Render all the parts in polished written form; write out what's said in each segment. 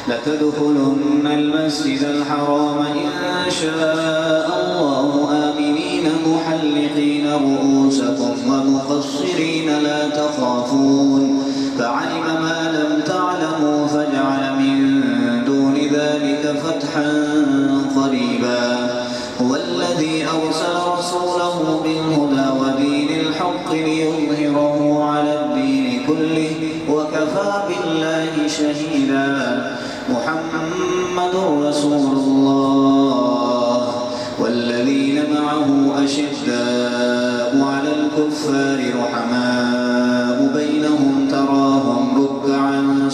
لتدخلن المسجد الحرام إن شاء الله آمنين محلقين رؤوسكم ومقصرين لا تخافون فعلم ما لم تعلموا فجعل من دون ذلك فتحا قريبا هو الذي أرسل رسوله بالهدى ودين الحق ليظهره على الدين كله وكفى بالله شهيدا محمد رسول الله والذين معه أشداء على الكفار رحماء بينهم تراهم ركعا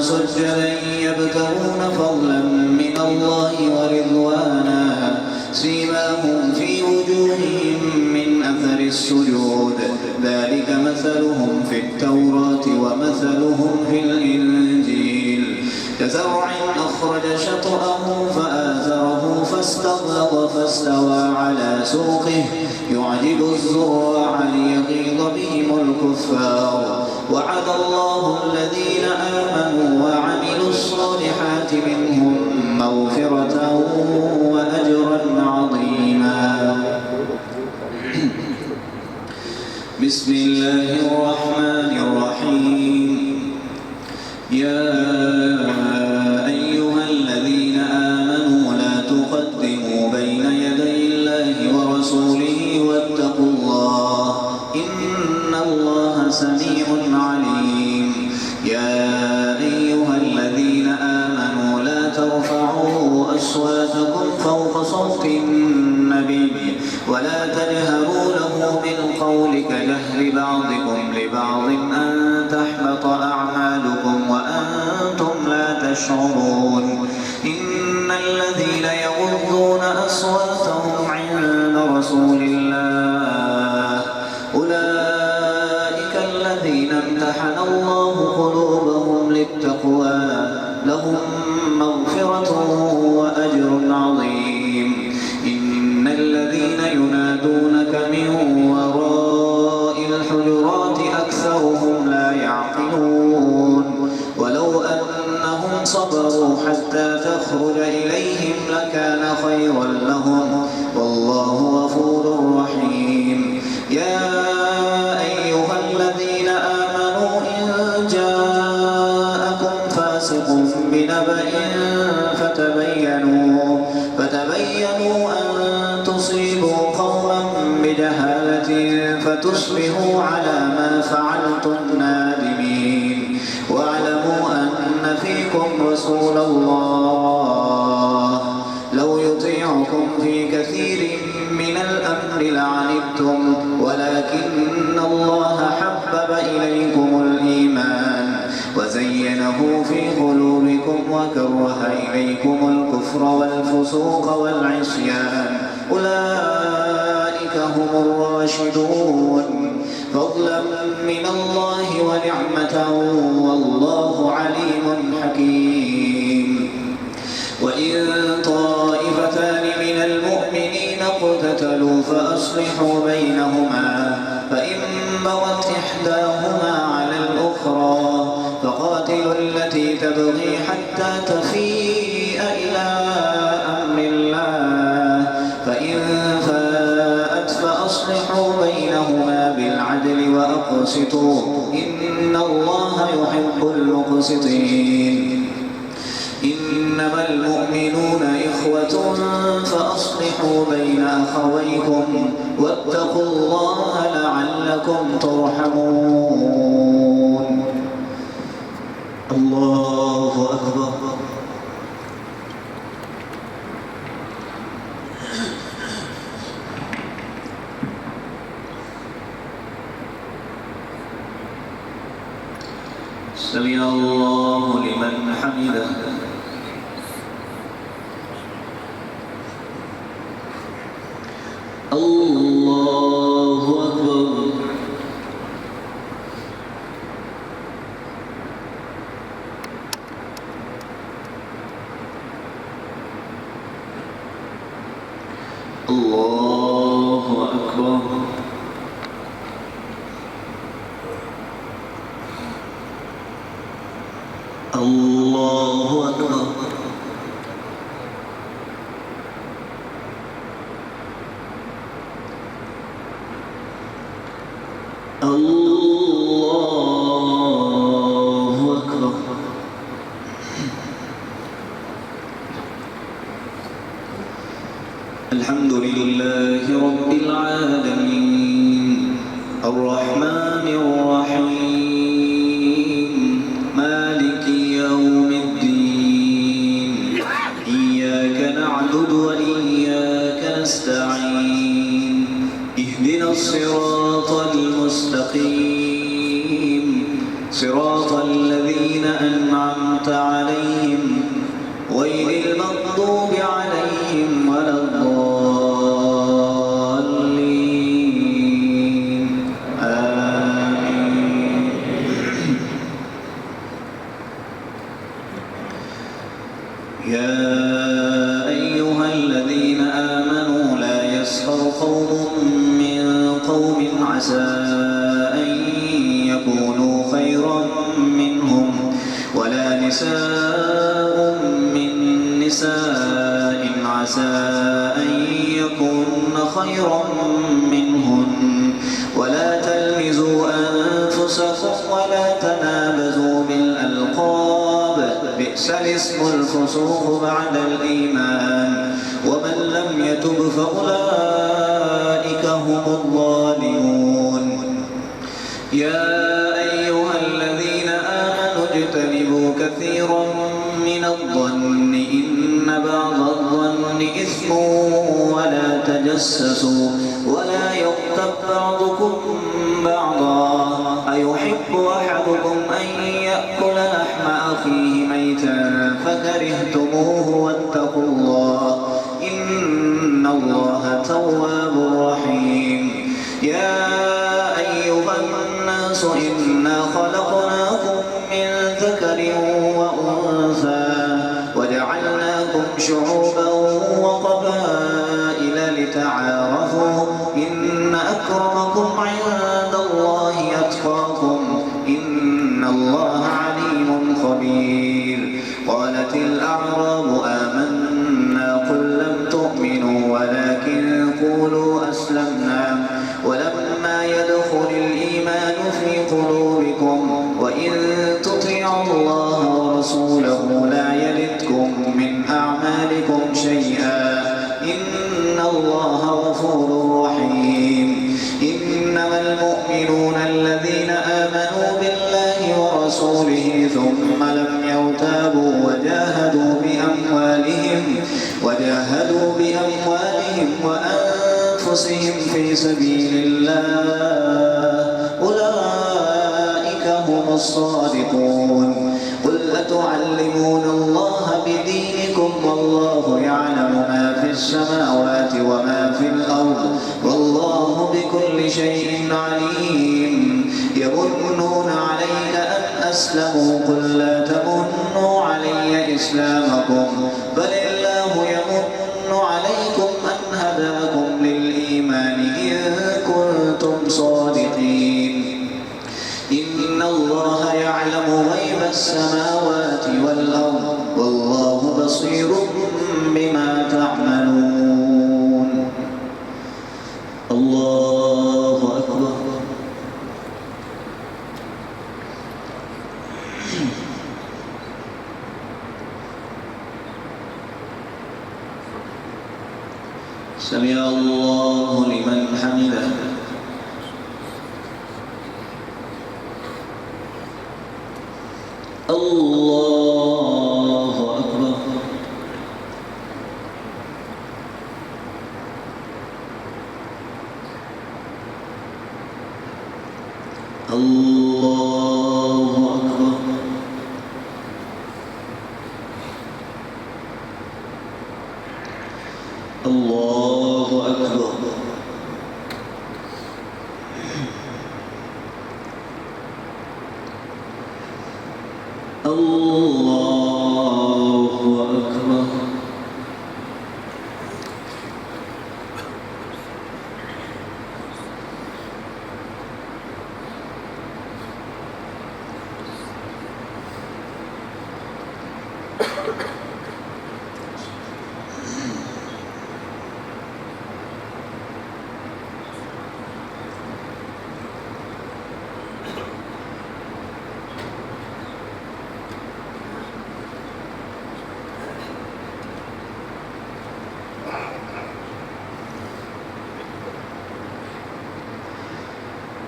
سجدا يبتغون فضلا من الله ورضوانا سيماهم في وجوههم من أثر السجود ذلك مثلهم في التوراة ومثلهم في الإنجيل كزرع أخرج شطأه فآزره فاستغلظ فاستوى على سوقه يعجب الزراع ليغيظ بهم الكفار وعد الله الذين آمنوا وعملوا الصالحات منهم مغفرة وأجرا عظيما بسم الله الرحمن الرحيم يا أيها الذين آمنوا لا تقدموا بين يدي الله ورسوله واتقوا الله إن الله سميع عليم يا أيها الذين آمنوا لا ترفعوا أصواتكم فوق صوت النبي ولا تجهروا له بالقول كجهر بعضكم لبعض أن تحبط أعمالكم وأنتم لا تشعرون إن الذين يغضون أصواتهم عند رسول الله أولئك الذين امتحن الله قلوبهم للتقوى لهم مغفرة وأجر عظيم إن الذين ينادونك من وراء الحجرات أكثرهم لا يعقلون ولو أنهم صبروا حتى تخرج إليهم لكان خيرا لهم والله غفور رحيم يا أيها الذين آمنوا إن جاءكم فاسق بنبأ فتبينوا أن تصيبوا قوما بجهالة فتصبحوا على ما فعلتم نادمين واعلموا أن فيكم رسول الله لو يطيعكم في كثير من الأمر لعنتم ولكن الله حبب إليكم الإيمان وزينه في قلوبكم وكره إليكم الكفر والفسوق والعصيان أولئك هم الراشدون فضلا من الله ونعمة والله عليم حكيم وإن طائفتان من المؤمنين اقتتلوا فأصلحوا بينهما فإن بغت إحداهما على الأخرى فقاتلوا التي تبغي حتى تفيء إلى أمر الله فإن فاءت فأصلحوا بينهما بالعدل وأقسطوا إن الله يحب المقسطين إنما المؤمنون إخوة فأصلحوا بين أخويكم واتقوا الله لعلكم ترحمون الله أكبر سمع الله لمن حمده الله أكبر الله أكبر الله أكبر. الحمد لله رب العالمين الرحمن الرحيم مالك يوم الدين إياك نعبد وإياك نستعين اهدنا الصراط المستقيم صراط الذين أنعمت عليهم غير المغضوب عليهم ولا الضالين آمين. يا أيها الذين آمنوا لا يسخر قوم من قوم عسى أن يكونوا خيرا منهم ولا نساء من نساء عسى أن يكون خيرا منهن ولا تلمزوا أنفسكم ولا تنابزوا بالألقاب بئس الاسم الفسوق بعد الإيمان ومن لم يتب فأولئك هم الظالمون. يا أيها الذين آمنوا اجتنبوا كثيرا من الظن إن بعض الظن إثم ولا تجسسوا ولا يغتب بعضكم بعضا أيحب أحدكم أن يأكل لحم أخيه ميتا فكرهتموه واتقوا الله إن الله تواب رحيم. يا أيها الناس إنا خلقناكم من ذكر وأنثى وجعلناكم شعوبا وقبائل لتعارفوا إن أكرمكم عند الله أتقاكم إن الله عليم خبير. قالت الأعراب آمنا قل لم تؤمنوا ولكن قولوا أسلمنا ولما يدخل الإيمان في قلوبكم وإن تطيعوا الله ورسوله لا يلدكم من أعمالكم شيئا إن الله غفور رحيم. إنما المؤمنون الذين آمنوا بالله ورسوله ثم لم يرتابوا وجاهدوا بأموالهم وأنفسهم في سبيل الله أولئك هم الصادقون. قل أتعلمون الله بدينكم والله يعلم ما في السماوات وما في الأرض والله بكل شيء عليم. يمنون عليك أن أسلموا قل لا تمنوا علي إسلامكم بل الله يمن عليكم أن هداكم للإيمان إن كنتم صادقين. إن الله يعلم غيب السماوات والأرض والله بصير بما تعملون. الله أكبر. سمع الله لمن حمده. الله أكبر. الله أكبر. الله أكبر. الله أكبر.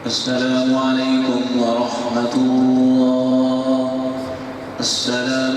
السلام عليكم ورحمة الله. السلام